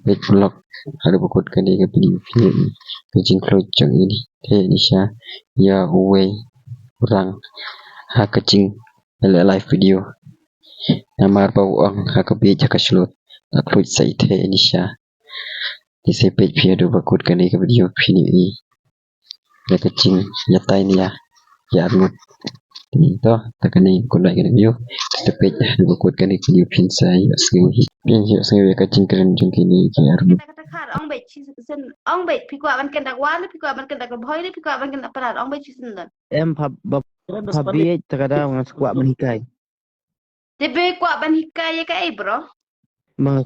page vlog ada bakut kani ke video ke jingklo jang ini te nisha ya uwe kurang ha kecing live video namar bau ang ha ke page ka slot upload sai te nisha di se page video bakut kani ke video ini ya kecing ya tai ni ya armut to takani kulai ke video te page bakut kani video pin sai asngi pin hi asngi kecing keren jung kini ki armut ông bị chi sinh ông bị phi qua ban kenda quá phi qua ban kenda boy phi qua ban kenda parat ông bị chi sinh dan em pabi takada mga squat manikai tebe qua ban hikai ka bro mga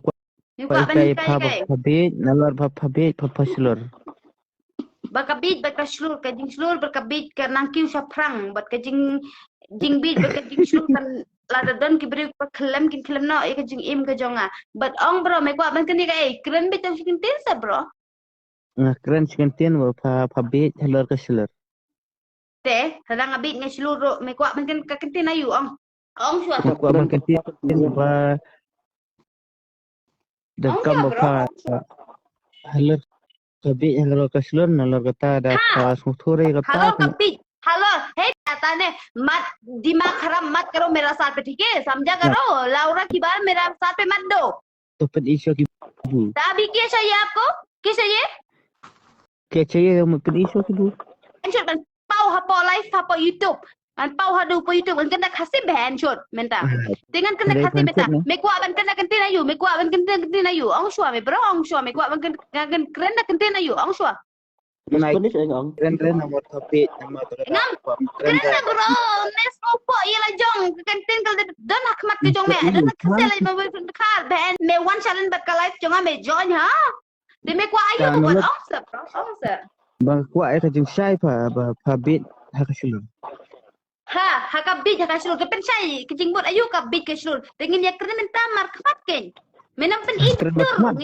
ni qua ban hikai pabi nalor pabi papaslor bakabit bakaslur ka jing slur bakabit ka nangkiu sa prang bat ka jing bit baka jing slur kan lada don ki beri pa klem kin klem no e ka jing im ka jonga but ong bro me kwa ban kani ka kren bit ang sikin tensa bro nga kren sikin ten wa pabi halor ka slur te hadang abit nga slur ro me kwa ban kan ka kintin ayu ong shwa kwa ban kintin wa dakam pa halor pabi halor ka slur nalor ka da pa smuthore ka ta hello हे कहता ने मत दिमाग खराब मत करो मेरा साथ पे ठीक है समझा करो लाउरा की बार मेरा साथ पे मत दो तो फिर ईशो की तभी क्या चाहिए आपको क्या चाहिए क्या चाहिए फिर ईशो की pau hapo live hapo YouTube an pau hadu po YouTube an kena kasih ban shot menta dengan kena kasih menta me kwa ban kena kentin ayu me kwa ban kena kentin ayu ong shua me bro ong shua me kwa ban kena kena kentin ayu ong shua keren nomor tapi nomor keren bro nes opo yela jong kentin kal dan hakmat ke jong me dan kasih lagi me khar ban me one challenge bat ka live jong me join ha de me kwa ayu ko ong sa bro ong sa bang kwa ai ka jing sai pa bit ha ka shulu ha hakabit hakashul ke pen sai ke jing bot ayu kabit ke shul dengan ya keren minta markmat ken menam pen itu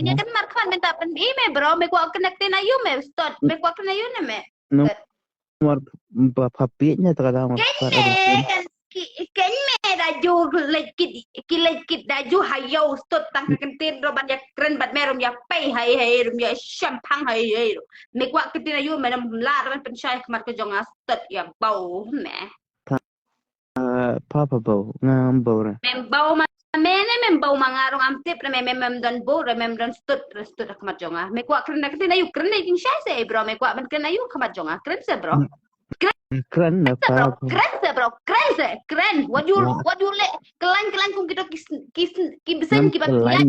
ini kan markmat minta pen me bro me kwa connectin ayu me start me kwa kena ayu ne me nomor pa bit nya ta da ken me da ju lekit da ju hayo start tang kentin ro ban ya keren bat me rom ya pay hai rom ya champang hai me kwa kentin ayu menam la ban pen sai kmat ke jong start ya bau me papa bau ngam bau ra mem bau ma mene mem bau mangarong am tip na mem don bo re mem don stut akmat jonga me kwa kren na yu kren na king sai se bro me kwa ban kren na yu akmat jonga kren se bro keren na pa kren se bro kren what you le kelan kung kita ki besen ki bat ya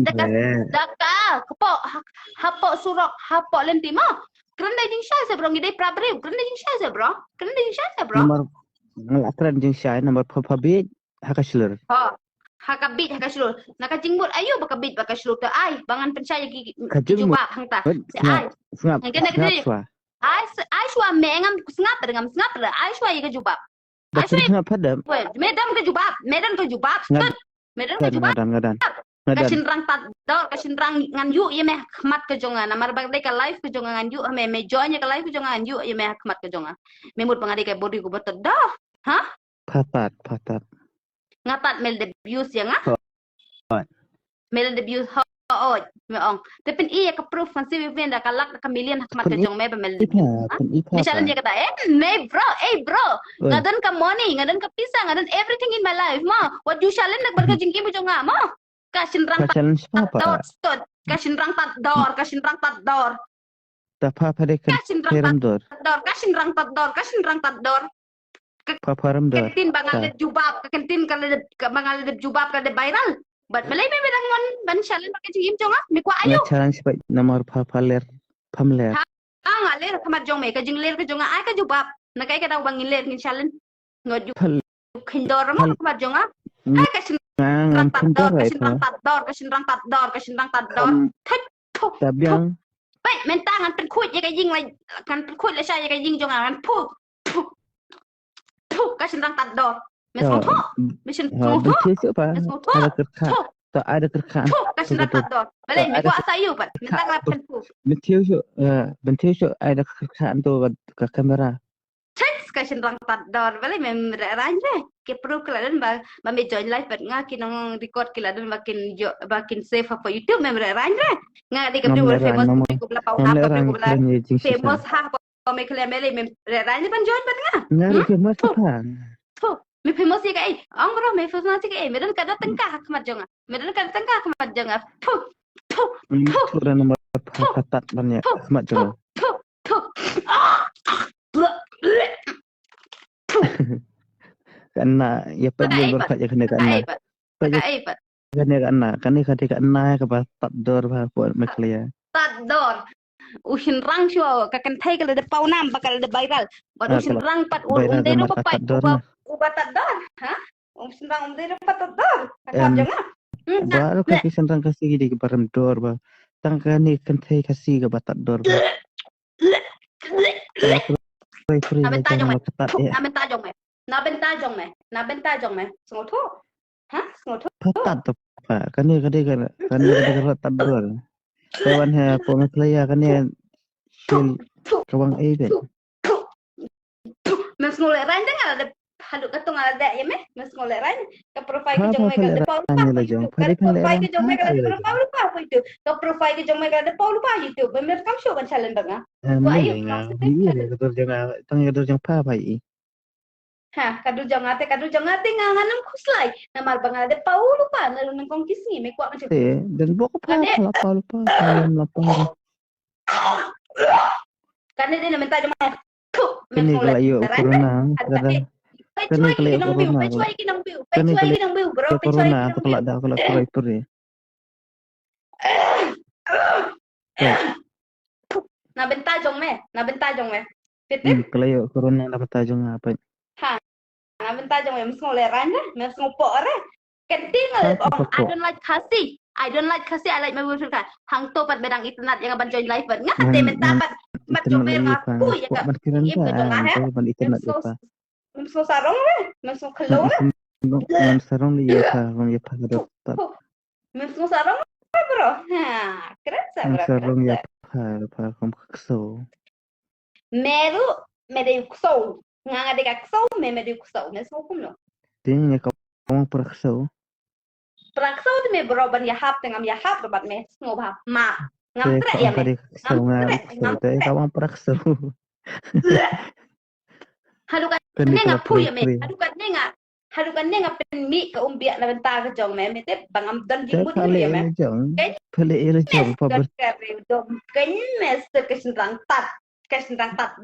daka kepo hapo surok hapo lentimo kren na king sai se bro ngidai prabre kren na king sai se bro nomor ngalakran jing sai nomor pabi hakaslur hakabit hakaslur nakajingbot ayo bakabit bakaslur ta ay bangan pensaya ki juba hangta si ay ngene ay shwa mengam ngap ay shwa ye juba ay shwa padam medam ke juba ngadan kashin rang ngan yu ye me khmat ke jonga namar bagdai ka live ke jonga ngan yu me join ka live ke jonga ngan yu ye me khmat ke jonga me mut pangadi ka body ko betul dah ha patat ngatat mel debut ya nga mel debut me ong tapi iya ka proof fan si venda ka lak ka million khmat ke jong me mel misalnya dia kata me bro ngadan ka money ngadan ka pisa ngadan everything in my life ma what you challenge nak berka jingki mo jonga ma kashin rang tat kashin rang tat dor ta papa de kashin rang tat dor paparam dor kentin bangal jubab kentin bangal jubab ka de viral but malay me rangon ban challenge berka jingki mo jonga me kwa ayo challenge pa nomor papaler pamler ngaler khamat jong me ka jing ler ka jonga ay ka jubab nakai ka daw bangin ler ngin challenge ngod khindor mo khamat jonga ay kashin rang tat dor tabyang baik mentangan pen kuit ya ka jing lai kan pen kuit la sai ya ka jing jonga kan pu kashin rang tat dor mesin betul apa ada kerja tak ada kerja kashin rang tat dor balai me kwa sayu pat mentangan pen pu betul ada kerja untuk ke kamera discussion rang tador balik memang ke pro keladan ba me join live bat nga kinong record keladan bakin save for YouTube memang nga di kapri wala famous ko bla pau na kapri ko bla famous ha ko me kele mele mem ban join bat nga Nga famous pa. me famous ka ai ang bro me famous ka ai medan kada tengkah hakmat jonga medan kada tengkah hakmat jonga Sudah nomor patat banyak Ahmad Jonga. Karena ya pergi berkat ya kena karena kena ke batat dor buat maklia. Tador usin rang sio kakan thai kala de paunam bakal de viral but usin rang pat umde ro papai uba tador ha usin rang umde ro patador hakmat jonga baru kaki sentang kasih di kebaram dor ba tangka ni kan thai kasih ke batat dor ba na benta jong me sengotho ha sengotho patat pa kan ni kan batat dor kawan ha pemaklia kan ni sul kawang ben mes ngolek rain dengar ada haluk katung ada ya mes ngolek rain ke profile ke jong me ke pau profile ke jong me ke pau lupa apa itu ke profile ke jong me ke pau lupa YouTube bemer kam show ban challenge banga iya kedur jangan tang kedur jang pa pai ha kadu jong ate nganam khuslai namar banga de pau lupa nang kong kisni me kwa macam dan boko pa lupa kan dia nak minta jom Kini kalau yuk corona, kini kalau yuk corona, corona apa kalau dah kalau itu ni. Na benta jong me. Kalau yuk corona dapat tajung apa? Ha, na benta jong me, mesti ngoleh randa, mesti ngopok re. Kenting I don't like kasi. I like my boyfriend kan. Hang to pat bedang internet yang ban join live bat ngate menta pat jong me ngaku ya ka. Ibu jong ah internet apa? Mesti sarong re, mesti kelong re. Mesti sarong dia ka, dia pa dapat. Mesti sarong bro. Ha, keren bro. Sarong ya pa kom kso. Meru kso. Nga de ka kso meru kso. Mesti hukum no. Dia kau perkso. Prakso me beroban yahap tengam yahap robat me ngobha ma ngam tre ya me ngam tre kawang prakso halukan nenga pu ya me halukan nenga penmi ke umbia na benta ke jong me te bangam dan jimut ya me pele ele jong pa ber kan me se ke sindang tat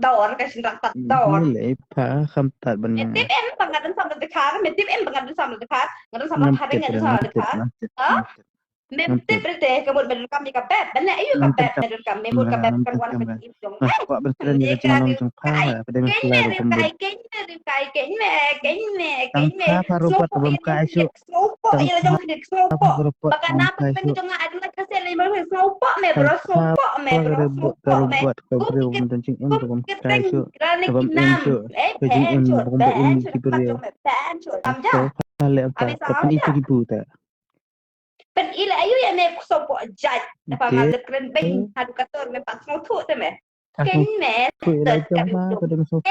dor le pa kham tat ban tip em bangadan sambil dekar me tip em bangadan sambil dekar ngadan sambil hari ngadan sambil dekar ha me tip rete kebut bedul kami ka pep bana ayu ka pep bedul kami mebut ka pep kan wan pe jong pak bertren dia cuma jong pa pada mesular pembut me parupat bom ka isu snopo ya jong dik snopo baka napa pe jong adu la kasel le mo snopo me bro buat kau mentencing bom ka isu bom isu kejing bom kibri le apa itu dibuta pen ila ayu ya me sopo jaj apa ngal kren ben hadu kator me pas mau tu te me ken me ku ila jama pada mesopo